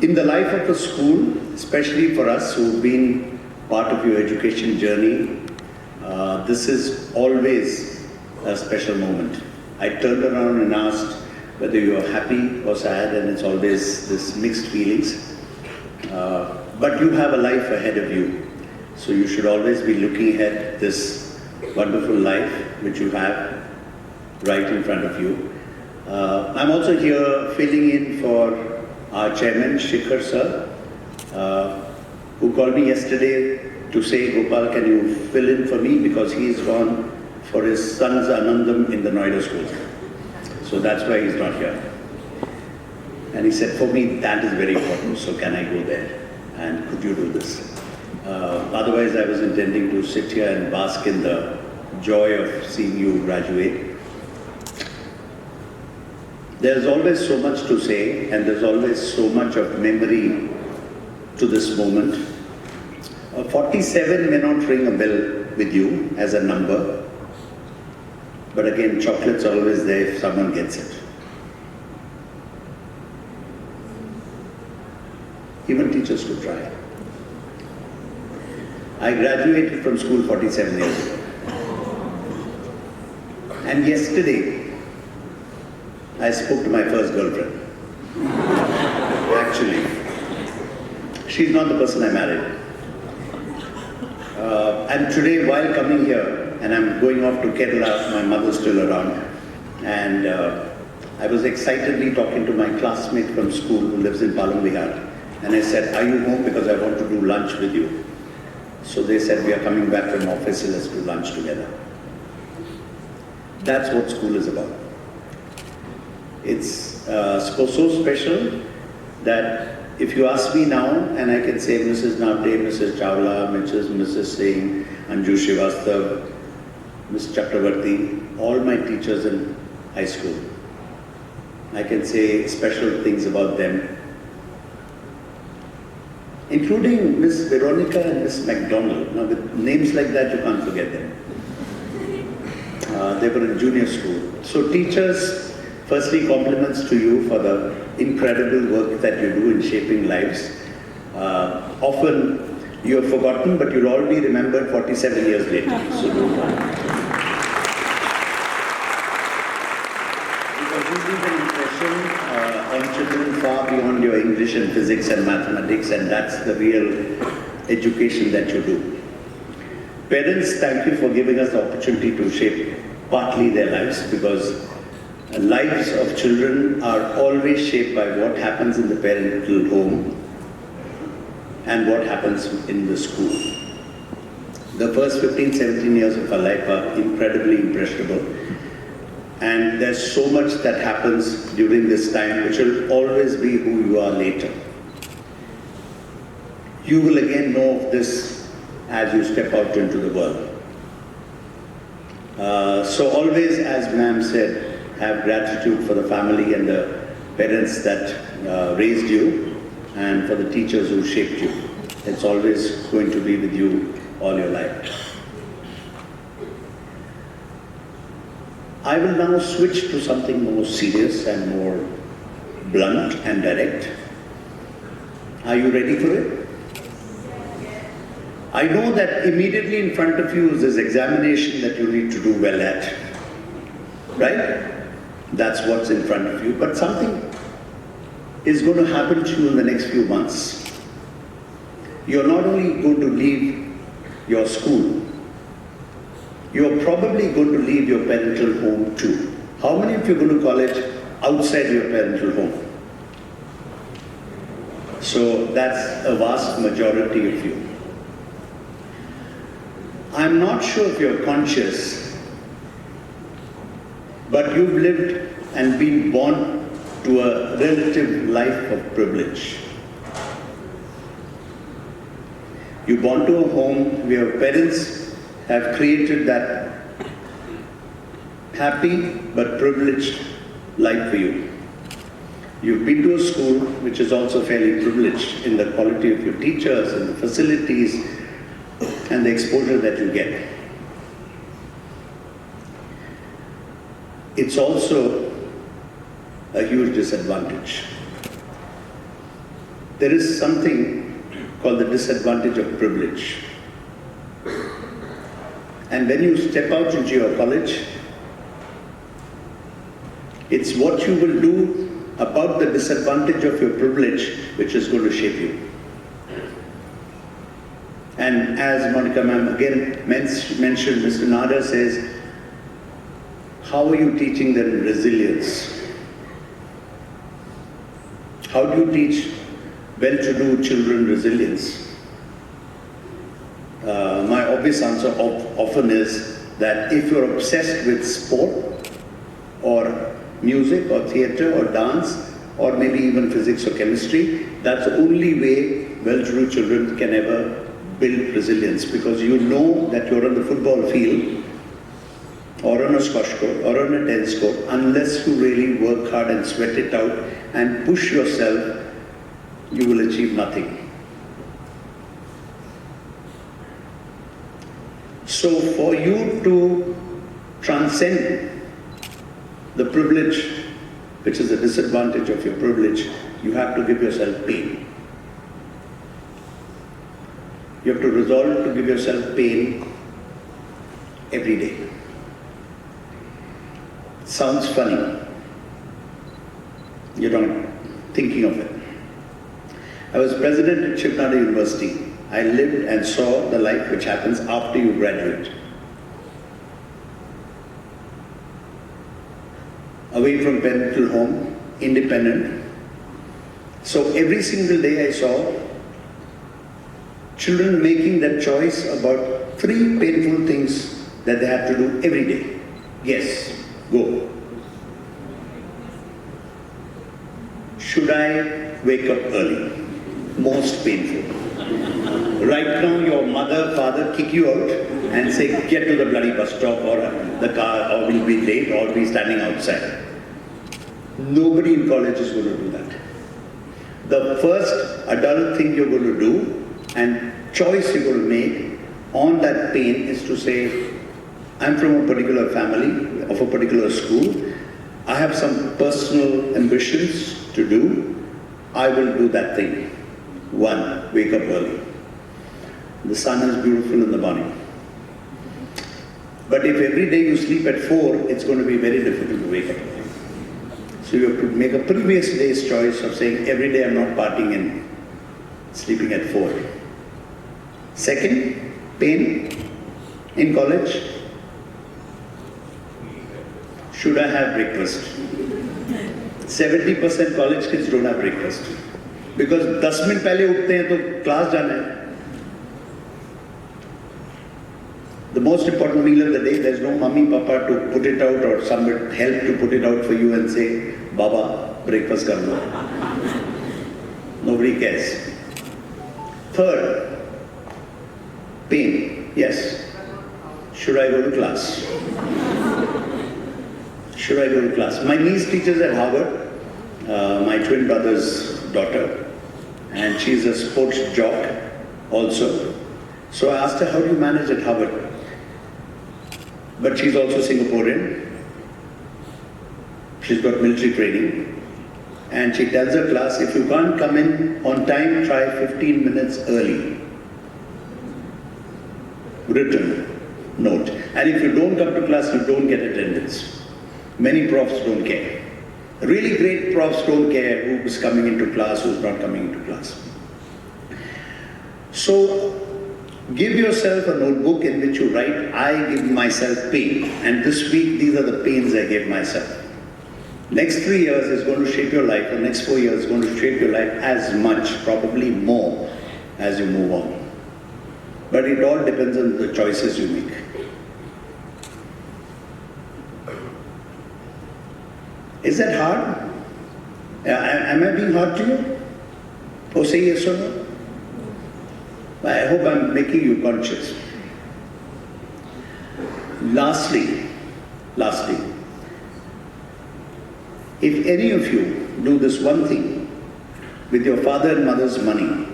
In the life of a school, especially for us who've been part of your education journey, this is always a special moment. I turned around and asked whether you are happy or sad, and it's always this mixed feelings. But you have a life ahead of you, so you should always be looking ahead this wonderful life which you have right in front of you. I'm also here filling in for our chairman, Shikhar sir, who called me yesterday to say, Gopal, can you fill in for me, because he's gone for his son's Anandam in the Noida school. So that's why he's not here. And he said, for me, that is very important, so can I go there? And could you do this? Otherwise, I was intending to sit here and bask in the joy of seeing you graduate. There's always so much to say, and there's always so much of memory to this moment. 47 may not ring a bell with you as a number, but again, chocolate's always there if someone gets it. Even teachers could try. I graduated from school 47 years ago. And yesterday, I spoke to my first girlfriend. Actually, she's not the person I married. And today, while coming here, and I'm going off to Kerala, my mother's still around, and I was excitedly talking to my classmate from school who lives in Palam Vihar, and I said, are you home, because I want to do lunch with you. So they said, we are coming back from office, so let's do lunch together. That's what school is about. It's so special that if you ask me now, and I can say Mrs. Navde, Mrs. Chawla, Mrs. Singh, Anju Srivastav, Ms. Chakravarti, all my teachers in high school, I can say special things about them, including Miss Veronica and Miss MacDonald. Now with names like that, you can't forget them. They were in junior school. So teachers, firstly, compliments to you for the incredible work that you do in shaping lives. Often you have forgotten, but you'll all be remembered 47 years later. So don't worry. Because you leave an impression on children far beyond your English and physics and mathematics, and that's the real education that you do. Parents, thank you for giving us the opportunity to shape partly their lives, because lives of children are always shaped by what happens in the parental home and what happens in the school. The first 15, 17 years of our life are incredibly impressionable, and there's so much that happens during this time which will always be who you are later. You will again know of this as you step out into the world. So always, as ma'am said, have gratitude for the family and the parents that raised you, and for the teachers who shaped you. It's always going to be with you all your life. I will now switch to something more serious and more blunt and direct. Are you ready for it? I know that immediately in front of you is this examination that you need to do well at, right? That's what's in front of you, but something is going to happen to you in the next few months. You're not only going to leave your school, you're probably going to leave your parental home too. How many of you are going to college outside your parental home? So that's a vast majority of you. I'm not sure if you're conscious, but you've lived and been born to a relative life of privilege. You're born to a home where your parents have created that happy but privileged life for you. You've been to a school which is also fairly privileged in the quality of your teachers and the facilities and the exposure that you get. It's also a huge disadvantage. there is something called the disadvantage of privilege. And when you step out into your college, it's what you will do about the disadvantage of your privilege which is going to shape you. And as Monica ma'am again mentioned, Mr. Nada says, how are you teaching them resilience? How do you teach well-to-do children resilience? My obvious answer often is that if you're obsessed with sport or music or theatre or dance or maybe even physics or chemistry, that's the only way well-to-do children can ever build resilience, because you know that you're on the football field or on a squash court or on a tennis court, unless you really work hard and sweat it out and push yourself, you will achieve nothing. So for you to transcend the privilege, which is the disadvantage of your privilege, you have to give yourself pain. You have to resolve to give yourself pain every day. Sounds funny. You're not thinking of it. I was president at Shivnada University. I lived and saw the life which happens after you graduate. Away from parental home, independent. So every single day I saw children making that choice about 3 painful things that they have to do every day. Yes, go. Should I wake up early? Most painful. Right now your mother, father kick you out and say, get to the bloody bus stop or the car, or we'll be late or we'll be standing outside. Nobody in college is going to do that. The first adult thing you're going to do and choice you're going to make on that pain is to say, I'm from a particular family, of a particular school. I have some personal ambitions to do. I will do that thing. 1, wake up early. The sun is beautiful in the morning. But if every day you sleep at 4, it's going to be very difficult to wake up early. So you have to make a previous day's choice of saying, every day I'm not partying and sleeping at 4. Second, pain in college. Should I have breakfast? 70% college kids don't have breakfast. Because 10 minutes पहले उठते हैं तो class जाना है. The most important meal of the day, there's no mummy, papa to put it out or somebody help to put it out for you and say, Baba, breakfast kar lo. Nobody cares. Third, pain. Yes. Should I go to class? Should I go to class? My niece teaches at Harvard, my twin brother's daughter, and she's a sports jock also. So I asked her, how do you manage at Harvard? But she's also Singaporean. She's got military training. And she tells her class, if you can't come in on time, try 15 minutes early. Written note. And if you don't come to class, you don't get attendance. Many profs don't care. Really great profs don't care who's coming into class, who's not coming into class. So, give yourself a notebook in which you write, I give myself pain. And this week, these are the pains I gave myself. Next 3 years is going to shape your life, or next 4 years is going to shape your life as much, probably more, as you move on. But it all depends on the choices you make. Is that hard? Am I being hard to you? Or say yes or no? I hope I'm making you conscious. Lastly, if any of you do this one thing with your father and mother's money,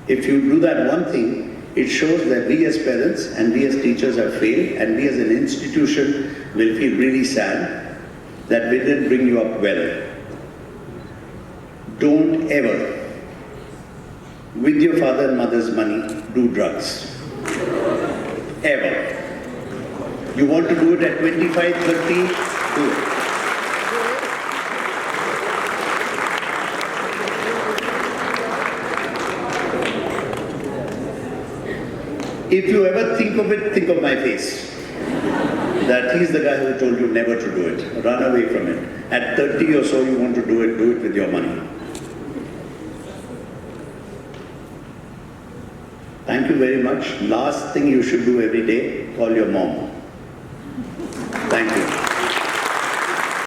if you do that one thing, it shows that we as parents and we as teachers have failed, and we as an institution will feel really sad that we didn't bring you up well. don't ever, with your father and mother's money, do drugs. Ever. You want to do it at 25, 30, do it. If you ever think of it, think of my face. That he's the guy who told you never to do it. Run away from it. At 30 or so you want to do it with your money. Thank you very much. Last thing you should do every day, call your mom. Thank you.